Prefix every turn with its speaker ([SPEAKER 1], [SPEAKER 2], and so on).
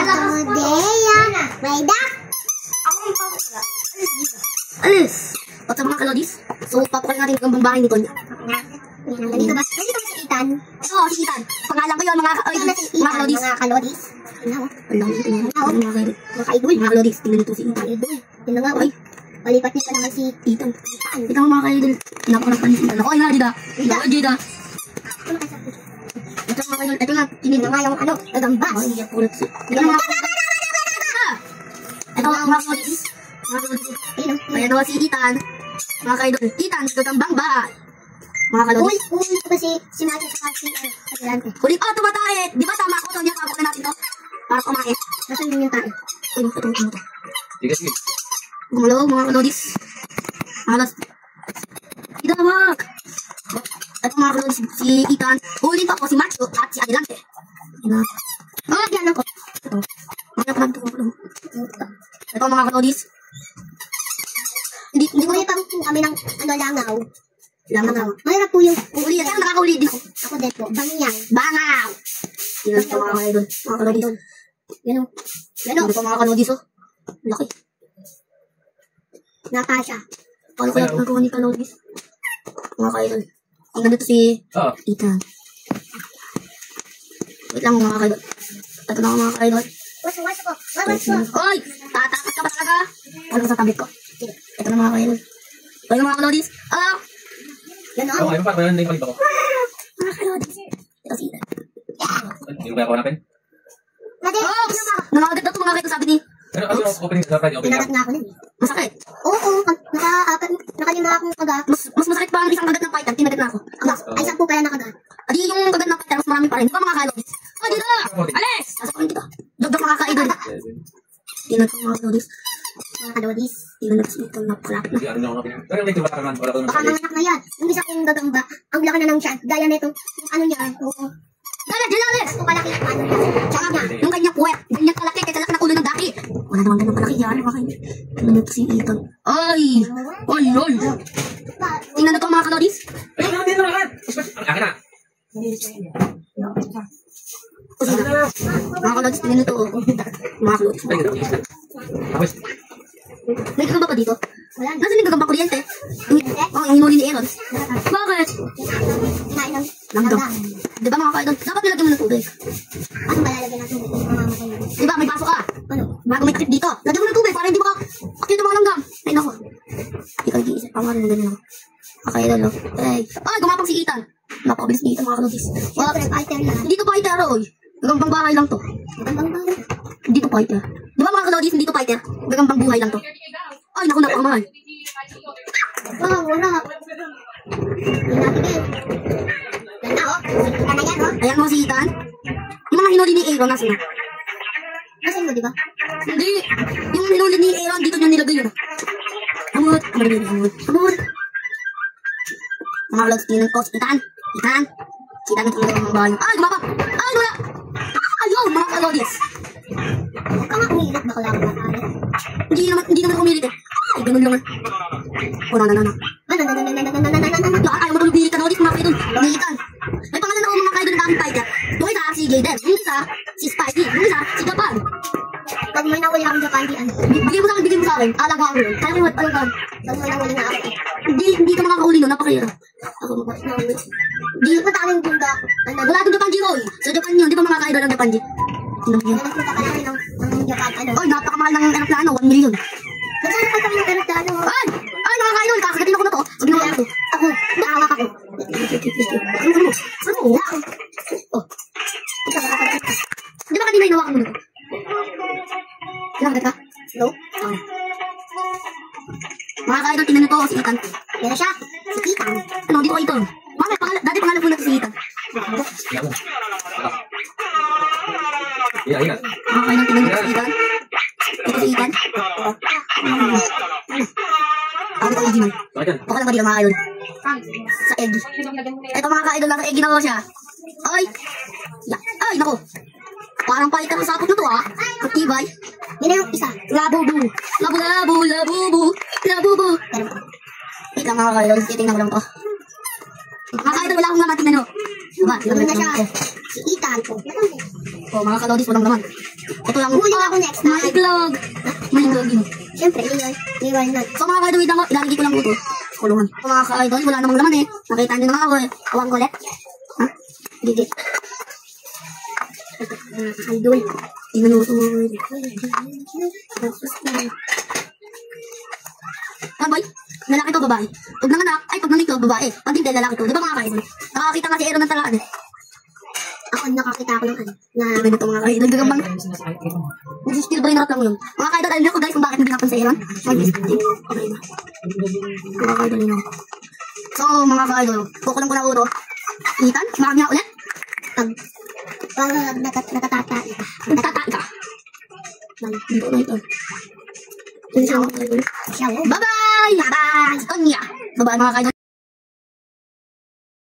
[SPEAKER 1] Deya. May dak.
[SPEAKER 2] Alis. At sa mga kalodis, so papakal natin ang bambahay ni Tonya.
[SPEAKER 1] Nandito ba? Nandito ba si Ethan?
[SPEAKER 2] Oo, si Ethan. Pangalan ko yun, mga kalodis.
[SPEAKER 1] Mga kalodis.
[SPEAKER 2] Mga kalodis, tingnan dito si Ethan.
[SPEAKER 1] Yun na nga, oy. Palipat niya pa naman si
[SPEAKER 2] Ethan. Ito mga kaidol. Napakalap pa ni si Ethan. Ako, nga, Jida. Jida. Ito mga kaidol. Ito nga, kinig na nga yung gagamba. Ito mga kalodis. Ito mga kalodis. Kaya daw si Ethan. Mga kaidol. Ethan, gagambang bahay. Mga kalodis.
[SPEAKER 1] Huli ko ba si Matthew sa kasi Adelante?
[SPEAKER 2] Huli, tumatahit. Di ba tama ako, Tonya? Pagod na natin to. Para kumain.
[SPEAKER 1] Nasaan din yung tayo?
[SPEAKER 2] Ito. Gumalaw, mga kalodis. Alas. Ito naman. Ito mga kalodis, si Ethan. Huli pa ako si Matthew at si Adelante.
[SPEAKER 1] Yan ako.
[SPEAKER 2] Ito mga kalodis.
[SPEAKER 1] Hindi ko rin kami ng langaw.
[SPEAKER 2] Langaw.
[SPEAKER 1] Mahirap po yung
[SPEAKER 2] uli. Ito nakakahuli din.
[SPEAKER 1] Ako din po. Bangyang.
[SPEAKER 2] Bangaw. Yan ito mga kaidol. Mga kalodis.
[SPEAKER 1] Gano'n.
[SPEAKER 2] Ito mga kalodis, oh. Laki.
[SPEAKER 1] Natasha.
[SPEAKER 2] Paano kaya nagawa ni kalodis? Mga kaidol. Tingnan dito si Ethan. Wait lang mga kaidol. Ito na mga kaidol. Oy! Tatakas ka pa talaga. Wala sa tablet ko. Ito na mga kaidol. Ito na mga kalodis.
[SPEAKER 1] Gano'n.
[SPEAKER 3] Okay, pa ba yung palit ako?
[SPEAKER 2] Mga kalodis. Ito si Ethan.
[SPEAKER 3] Hindi mo kaya ako hanapin?
[SPEAKER 2] Nangangagat na ito mga kaidol sabi ni.
[SPEAKER 3] Ano opening sa Friday? Opening
[SPEAKER 1] Pinagat na ako nun.
[SPEAKER 2] Masakit.
[SPEAKER 1] Oo. Nakalima akong kagat.
[SPEAKER 2] Mas masakit pa ang isang kagat ng fighter. Tinagat na ako.
[SPEAKER 1] Ay, 10 kaya nakagat.
[SPEAKER 2] Adi yung kagat ng fighter. Mas marami pa rin. Di ba mga kalodis? Dito na! Alis! Sasapakin kita. Dagdag mga kaidol. Tingnan ko mga kalodis.
[SPEAKER 1] Mga kalodis.
[SPEAKER 2] Tingnan na kasi ito napakalap na.
[SPEAKER 3] Hindi, ano na ako napin. Pero hindi ko batakangan. Wala ko naman
[SPEAKER 1] Baka
[SPEAKER 3] sa
[SPEAKER 1] nanganak na yan. Yung isa kong gagamba, ang laki na ng siya. Gaya na itong, yung ano niya. Oo.
[SPEAKER 2] Dala, alis!
[SPEAKER 1] Kung kalaki yung ano niya.
[SPEAKER 2] Tsaka nga, yung kanyang puwet. Ganyan kalaki. Kaya kalaki ng ulo ng daki. Wala naman ganyan kalaki yan. Tingnan nito si Ethan. Ay! Ay! Tingnan na ito mga kalodis.
[SPEAKER 3] Ay, hindi na lahat! Ang akin na!
[SPEAKER 2] Mga kalodis, tingnan nito. Mga kalodis.
[SPEAKER 3] Tapos,
[SPEAKER 2] May gagamba pa dito?
[SPEAKER 1] Wala na.
[SPEAKER 2] Nasaan yung gagamba kuryente? Yung hinuli ni Aaron. Bakit?
[SPEAKER 1] Kinain ng
[SPEAKER 2] Langgam. Di ba mga kaidol? Dapat nilagyan mo ng tubig.
[SPEAKER 1] ano ba lalagyan ng tubig? Mamamatay na.
[SPEAKER 2] Di ba may baso ka?
[SPEAKER 1] Ano?
[SPEAKER 2] Bago may trip dito. Lagyan mo ng tubig para hindi makakakit ng mga langgam. Ay nako. Ikaw nag-iisip. Ang ano na ganyan ako. Kakaidol no? Ay, gumapang si Ethan. Napakabilis ni Ethan mga kalodis.
[SPEAKER 1] Siyempre, fighter yan.
[SPEAKER 2] Hindi to fighter oy. Gagambang bahay lang to.
[SPEAKER 1] Magandang bahay.
[SPEAKER 2] Hindi to fighter. Di ba mga kalodis, hindi to fighter? Gagambang buhay lang to. Ay naku, napakamahal.
[SPEAKER 1] Wow, wala. Pinabigay. Yan na, oh. Kita na yan, oh.
[SPEAKER 2] Ayan mo si Ethan. Yung mga hinuli ni Aaron, nasa na?
[SPEAKER 1] Nasaan mo, di ba?
[SPEAKER 2] Hindi. Yung hinuli ni Aaron, dito niya nilagay yun. Amot. Amot. Mga vlogs, tingnan ko. Ethan. Ethan. Si Ethan ang tingnan ng bahay. Ay, gumapa. Ay, wala. Ayun, mga kalodis.
[SPEAKER 1] Huwag ka nga umilit, baka lang makalit.
[SPEAKER 2] Hindi naman umilit eh. Ay, ganun lang. O, na. Ayaw matulog ni kalodis, mga kaidol. Ni Ethan. May pangalan ako mga kaidol ng aking fighter. Yung isa, si Gaiden. Yung isa, si Spidey. Yung isa, si Japan.
[SPEAKER 1] Pag may nawali akong Japan, di ano.
[SPEAKER 2] Bigyan mo sa akin. Alaga ako yun. Kaya mo, alaga.
[SPEAKER 1] Pag may nawali na ako.
[SPEAKER 2] Hindi ka makakauli nun, napakahirap. Ako
[SPEAKER 1] Nawali. Di ko tawag yung bunda. Ano?
[SPEAKER 2] wala akong Japan G-Roy. Sa Japan yun, di ba mga ka-idol ng Japan G?
[SPEAKER 1] Nagpunta ka lang ng Japan, ano?
[SPEAKER 2] Ay, napakamahal ng aeroplano, 1 million.
[SPEAKER 1] Nagsasabi pa kami ng aeroplano.
[SPEAKER 2] Ay, mga ka-idol, kakagatin ako na to. Sabi mo ako.
[SPEAKER 1] Ako, nakawak ako.
[SPEAKER 2] Ano?
[SPEAKER 1] Wala ako.
[SPEAKER 2] Oh. Di ba kanina inawakan mo na to? Kinakagat ka?
[SPEAKER 1] No?
[SPEAKER 2] Okay. Mga ka-idol, tingnan nito si Ethan.
[SPEAKER 1] Yan na siya. Si Ethan.
[SPEAKER 2] Ano, di ko ito. Dati pangalan po na si Ethan.
[SPEAKER 3] Hindi ako. Hina.
[SPEAKER 2] Mga ka-idol, tingnan nito si Ethan. Ito si Ethan. Ako ito original.
[SPEAKER 3] Bakit yan?
[SPEAKER 2] Baka lang ba dito mga ka-idol? Sa egg. Ito mga ka-idol, nasa egg na ko siya. Ay! Ay, naku. Parang fighter ang sapot na to ah. Matibay.
[SPEAKER 1] Yan na yung isa.
[SPEAKER 2] Labubu. Labubu. Wait lang mga ka-idol, titingnan ko lang to. Mga ka-idol, wala akong laman, tingnan nyo. Diba?
[SPEAKER 1] Tingnan na siya. Si Ethan.
[SPEAKER 2] Oh, mga kalodis, walang laman. Ito lang.
[SPEAKER 1] Huli na ako next time.
[SPEAKER 2] May iklog. May iklog yun.
[SPEAKER 1] Siyempre, liwan na.
[SPEAKER 2] So mga ka-idol, wait lang ko. Ilalagay ko lang ito. Kulungan. So mga ka-idol, wala namang laman eh. Nakita nyo na nga ako eh.
[SPEAKER 1] Awang gulit.
[SPEAKER 2] Ha?
[SPEAKER 1] Didi. Idol.
[SPEAKER 2] Tingnan mo ito mga idol. Ah boy, lalaki to babae. Pag nanganak, ay pag nangiklog babae. Pag hindi lalaki to. Di ba mga ka-idol? Nakakita nga si Aaron ng talaan eh.
[SPEAKER 1] Ako nakakita ko ng ano. Na
[SPEAKER 2] Tingnan ito mga ka-idol. Gagambang. Nag-steel brain rot lang yun. Mga ka-idol, alam niyo ko guys kung bakit hindi napan si Aaron? Mag-steel. Okay na. Mga ka-idol yun. So mga ka-idol, kukulang ko na uro. Ethan, sumama niya ulit.
[SPEAKER 1] natatatay.
[SPEAKER 2] Nagtataan ka. Dito na ito. Bye-bye!
[SPEAKER 1] Bye-bye!
[SPEAKER 2] Tonya! Bye-bye mga ka-idol.